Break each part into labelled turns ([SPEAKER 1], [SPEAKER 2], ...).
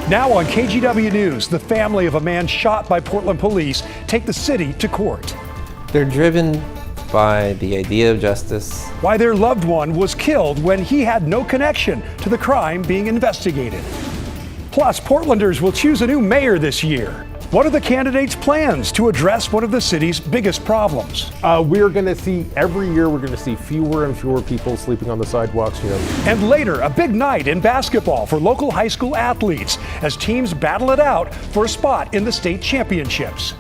[SPEAKER 1] Now on KGW News, the family of a man shot by Portland police take the city to court.
[SPEAKER 2] They're driven by the idea of justice.
[SPEAKER 1] Why their loved one was killed when he had no connection to the crime being investigated. Plus, Portlanders will choose a new mayor this year. What are the candidates' plans to address one of the city's biggest problems?
[SPEAKER 3] We're going to see every year, we're going to see fewer and fewer people sleeping on the sidewalks here.
[SPEAKER 1] And later, a big night in basketball for local high school athletes as teams battle it out for a spot in the state championships.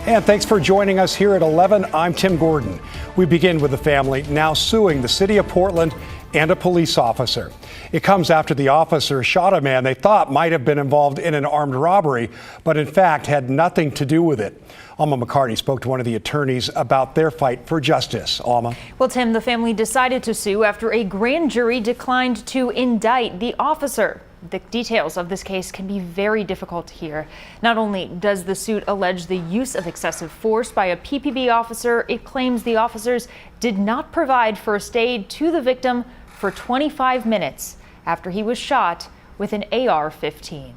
[SPEAKER 1] And thanks for joining us here at 11. I'm Tim Gordon. We begin with the family now suing the city of Portland and a police officer. It comes after the officer shot a man they thought might have been involved in an armed robbery, but in fact had nothing to do with it. Alma McCarty spoke to one of the attorneys about their fight for justice. Alma.
[SPEAKER 4] Well, Tim, the family decided to sue after a grand jury declined to indict the officer. The details of this case can be very difficult to hear. Not only does the suit allege the use of excessive force by a PPB officer, it claims the officers did not provide first aid to the victim for 25 minutes after he was shot with an AR-15.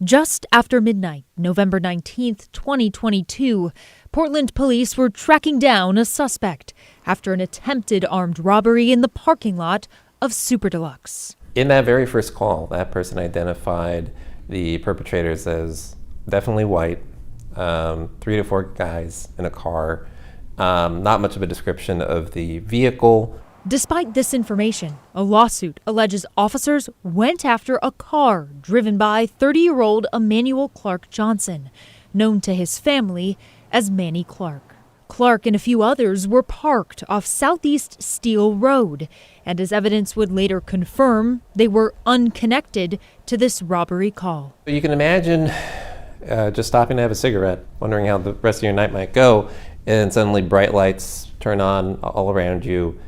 [SPEAKER 5] Just after midnight, November 19th, 2022, Portland police were tracking down a suspect after an attempted armed robbery in the parking lot of Super Deluxe.
[SPEAKER 2] In that very first call, that person identified the perpetrators as definitely white, 3 to 4 guys in a car, not much of a description of the vehicle.
[SPEAKER 5] Despite this information, a lawsuit alleges officers went after a car driven by 30-year-old Emmanuel Clark Johnson, known to his family as Manny Clark. Clark and a few others were parked off Southeast Steel Road, and as evidence would later confirm, they were unconnected to this robbery call.
[SPEAKER 2] You can imagine just stopping to have a cigarette, wondering how the rest of your night might go, and suddenly bright lights turn on all around you.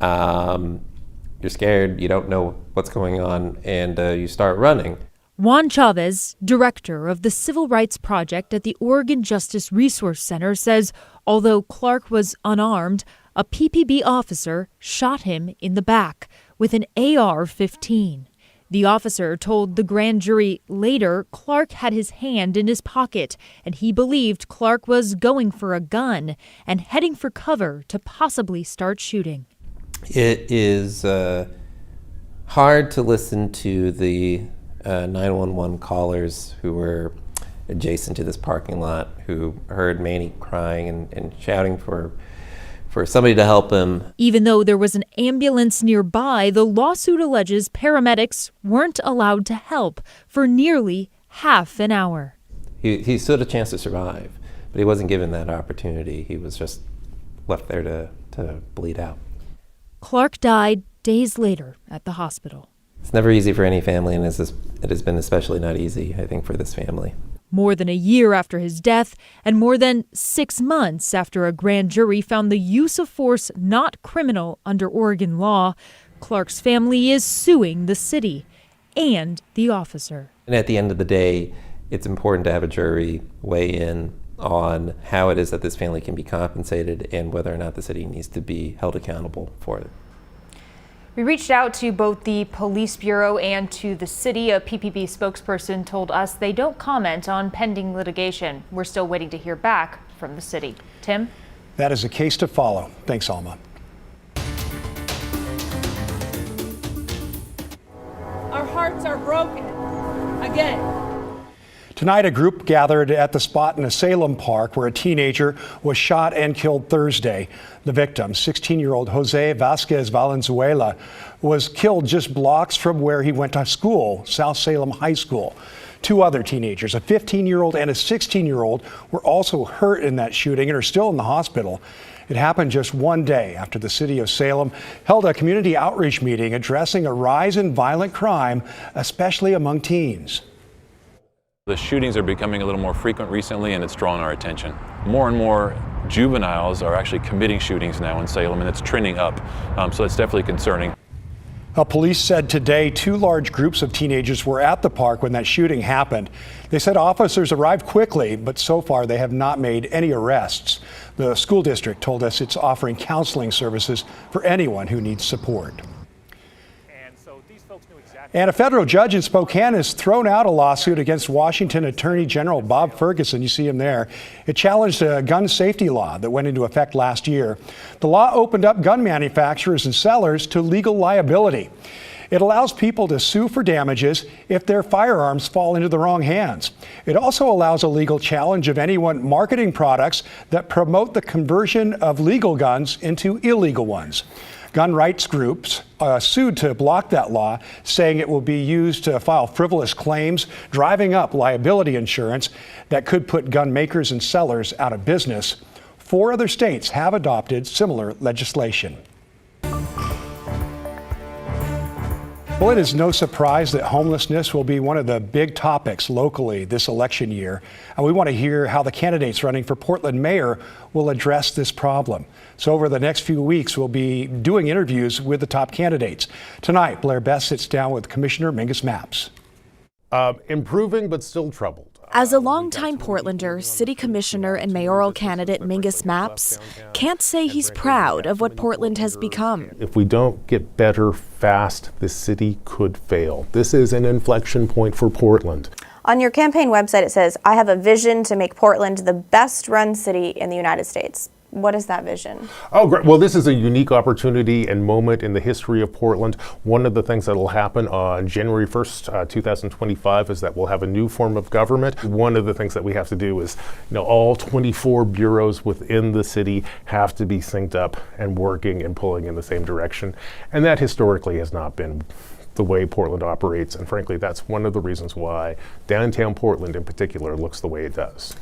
[SPEAKER 2] You're scared, you don't know what's going on, and you start running.
[SPEAKER 5] Juan Chavez, director of the Civil Rights Project at the Oregon Justice Resource Center, says although Clark was unarmed, a PPB officer shot him in the back with an AR-15. The officer told the grand jury later Clark had his hand in his pocket and he believed Clark was going for a gun and heading for cover to possibly start shooting.
[SPEAKER 2] It is hard to listen to the 911 callers who were adjacent to this parking lot, who heard Manny crying and shouting for somebody to help him.
[SPEAKER 5] Even though there was an ambulance nearby, the lawsuit alleges paramedics weren't allowed to help for nearly half an hour.
[SPEAKER 2] He stood a chance to survive, but he wasn't given that opportunity. He was just left there to bleed out.
[SPEAKER 5] Clark died days later at the hospital.
[SPEAKER 2] It's never easy for any family, and it has been especially not easy, I think, for this family.
[SPEAKER 5] More than a year after his death, and more than 6 months after a grand jury found the use of force not criminal under Oregon law, Clark's family is suing the city and the officer.
[SPEAKER 2] And at the end of the day, it's important to have a jury weigh in on how it is that this family can be compensated and whether or not the city needs to be held accountable for it.
[SPEAKER 4] We reached out to both the police bureau and to the city. A PPB spokesperson told us they don't comment on pending litigation. We're still waiting to hear back from the city. Tim?
[SPEAKER 1] That is a case to follow. Thanks, Alma.
[SPEAKER 6] Our hearts are broken again.
[SPEAKER 1] Tonight, a group gathered at the spot in a Salem park where a teenager was shot and killed Thursday. The victim, 16-year-old Jose Vasquez Valenzuela, was killed just blocks from where he went to school, South Salem High School. 2 other teenagers, a 15-year-old and a 16-year-old, were also hurt in that shooting and are still in the hospital. It happened just one day after the city of Salem held a community outreach meeting addressing a rise in violent crime, especially among teens.
[SPEAKER 7] The shootings are becoming a little more frequent recently, and it's drawn our attention. More and more juveniles are actually committing shootings now in Salem, and it's trending up, so that's definitely concerning.
[SPEAKER 1] Police said today 2 large groups of teenagers were at the park when that shooting happened. They said officers arrived quickly, but so far they have not made any arrests. The school district told us it's offering counseling services for anyone who needs support. And a federal judge in Spokane has thrown out a lawsuit against Washington Attorney General Bob Ferguson. You see him there. It challenged a gun safety law that went into effect last year. The law opened up gun manufacturers and sellers to legal liability. It allows people to sue for damages if their firearms fall into the wrong hands. It also allows a legal challenge of anyone marketing products that promote the conversion of legal guns into illegal ones. Gun rights groups sued to block that law, saying it will be used to file frivolous claims, driving up liability insurance that could put gun makers and sellers out of business. 4 other states have adopted similar legislation. Well, it is no surprise that homelessness will be one of the big topics locally this election year. And we want to hear how the candidates running for Portland mayor will address this problem. So over the next few weeks, we'll be doing interviews with the top candidates. Tonight, Blair Best sits down with Commissioner Mingus Mapps.
[SPEAKER 3] Improving, but still troubled.
[SPEAKER 8] As a longtime Portlander, city commissioner and mayoral candidate Mingus Mapps can't say he's proud of what Portland has become.
[SPEAKER 3] If we don't get better fast, the city could fail. This is an inflection point for Portland.
[SPEAKER 9] On your campaign website, it says, "I have a vision to make Portland the best run city in the United States." What is that vision?
[SPEAKER 3] Oh, great. Well, this is a unique opportunity and moment in the history of Portland. One of the things that will happen on January 1st, 2025 is that we'll have a new form of government. One of the things that we have to do is, all 24 bureaus within the city have to be synced up and working and pulling in the same direction. And that historically has not been the way Portland operates. And frankly, that's one of the reasons why downtown Portland in particular looks the way it does.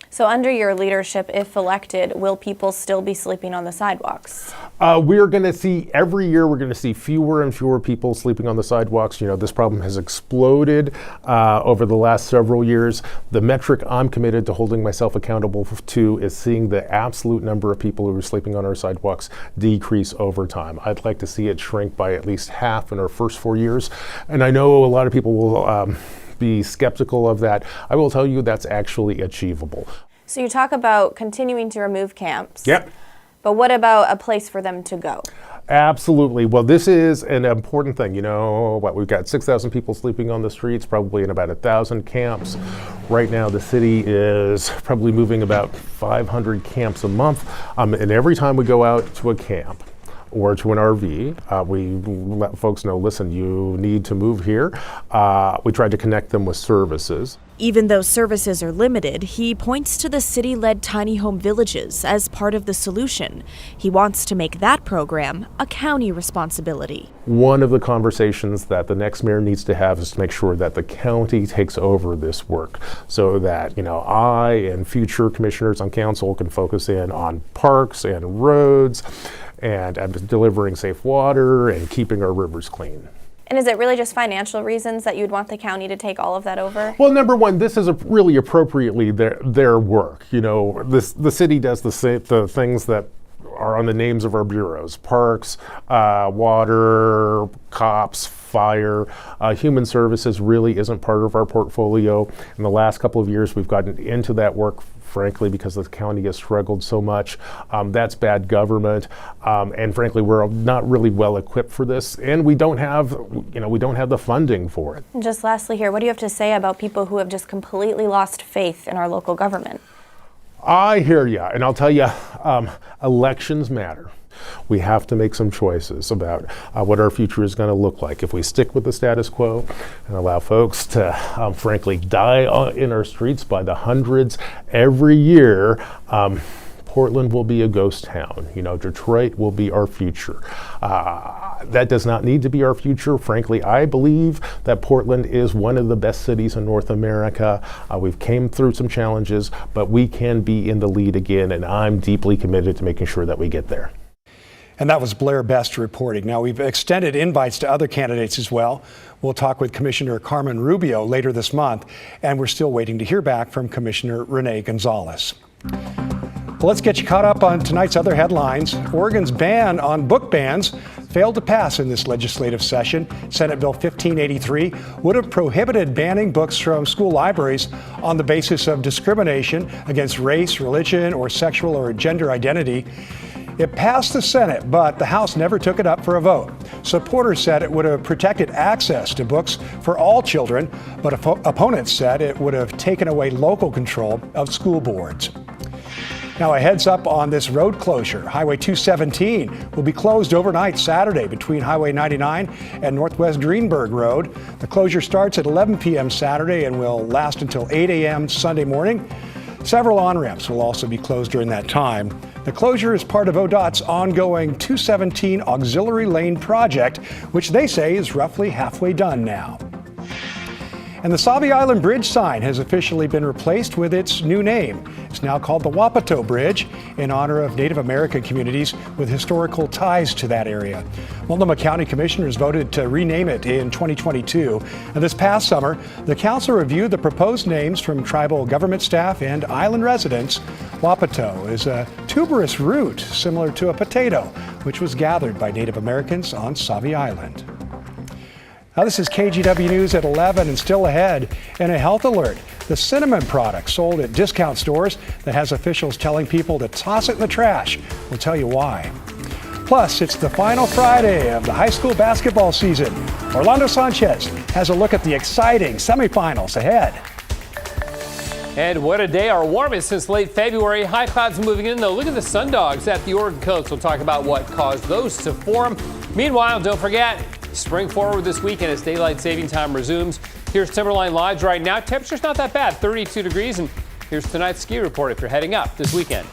[SPEAKER 9] So under your leadership, if elected, will people still be sleeping on the sidewalks?
[SPEAKER 3] We're going to see, every year we're going to see fewer and fewer people sleeping on the sidewalks. This problem has exploded over the last several years. The metric I'm committed to holding myself accountable to is seeing the absolute number of people who are sleeping on our sidewalks decrease over time. I'd like to see it shrink by at least half in our first 4 years. And I know a lot of people will be skeptical of that. I will tell you that's actually achievable.
[SPEAKER 9] So you talk about continuing to remove camps.
[SPEAKER 3] Yep.
[SPEAKER 9] But what about a place for them to go?
[SPEAKER 3] Absolutely. Well, this is an important thing. We've got 6,000 people sleeping on the streets, probably in about 1,000 camps. Right now, the city is probably moving about 500 camps a month. And every time we go out to a camp or to an RV, we let folks know, listen, you need to move here. We try to connect them with services.
[SPEAKER 8] Even though services are limited, he points to the city-led tiny home villages as part of the solution. He wants to make that program a county responsibility.
[SPEAKER 3] One of the conversations that the next mayor needs to have is to make sure that the county takes over this work so that, I and future commissioners on council can focus in on parks and roads and delivering safe water and keeping our rivers clean.
[SPEAKER 9] And is it really just financial reasons that you'd want the county to take all of that over?
[SPEAKER 3] Well, number one, this is really appropriately their work. The city does the things that are on the names of our bureaus: parks, water, cops, fire. Human services really isn't part of our portfolio. In the last couple of years, we've gotten into that work, frankly, because the county has struggled so much. That's bad government. And frankly, we're not really well equipped for this. And we don't have the funding for it.
[SPEAKER 9] And just lastly here, what do you have to say about people who have just completely lost faith in our local government?
[SPEAKER 3] I hear you, and I'll tell you, elections matter. We have to make some choices about what our future is going to look like. If we stick with the status quo and allow folks to, frankly, die in our streets by the hundreds every year, Portland will be a ghost town. Detroit will be our future. That does not need to be our future. Frankly, I believe that Portland is one of the best cities in North America. We've came through some challenges, but we can be in the lead again, and I'm deeply committed to making sure that we get there.
[SPEAKER 1] And that was Blair Best reporting. Now, we've extended invites to other candidates as well. We'll talk with Commissioner Carmen Rubio later this month, and we're still waiting to hear back from Commissioner Renee Gonzalez. Well, let's get you caught up on tonight's other headlines. Oregon's ban on book bans failed to pass in this legislative session. Senate Bill 1583 would have prohibited banning books from school libraries on the basis of discrimination against race, religion, or sexual or gender identity. It passed the Senate, but the House never took it up for a vote. Supporters said it would have protected access to books for all children, but opponents said it would have taken away local control of school boards. Now, a heads up on this road closure. Highway 217 will be closed overnight Saturday between Highway 99 and Northwest Greenberg Road. The closure starts at 11 p.m. Saturday and will last until 8 a.m. Sunday morning. Several on-ramps will also be closed during that time. The closure is part of ODOT's ongoing 217 Auxiliary Lane project, which they say is roughly halfway done now. And the Sauvie Island Bridge sign has officially been replaced with its new name. It's now called the Wapato Bridge in honor of Native American communities with historical ties to that area. Multnomah County Commissioners voted to rename it in 2022. And this past summer, the council reviewed the proposed names from tribal government staff and island residents. Wapato is a tuberous root similar to a potato, which was gathered by Native Americans on Sauvie Island. Now, this is KGW News at 11, and still ahead, in a health alert, the cinnamon product sold at discount stores that has officials telling people to toss it in the trash. We'll tell you why. Plus, it's the final Friday of the high school basketball season. Orlando Sanchez has a look at the exciting semifinals ahead.
[SPEAKER 10] And what a day, our warmest since late February. High clouds moving in, though. Look at the sundogs at the Oregon coast. We'll talk about what caused those to form. Meanwhile, don't forget, spring forward this weekend as daylight saving time resumes. Here's Timberline Live right now. Temperature's not that bad, 32 degrees. And here's tonight's ski report if you're heading up this weekend.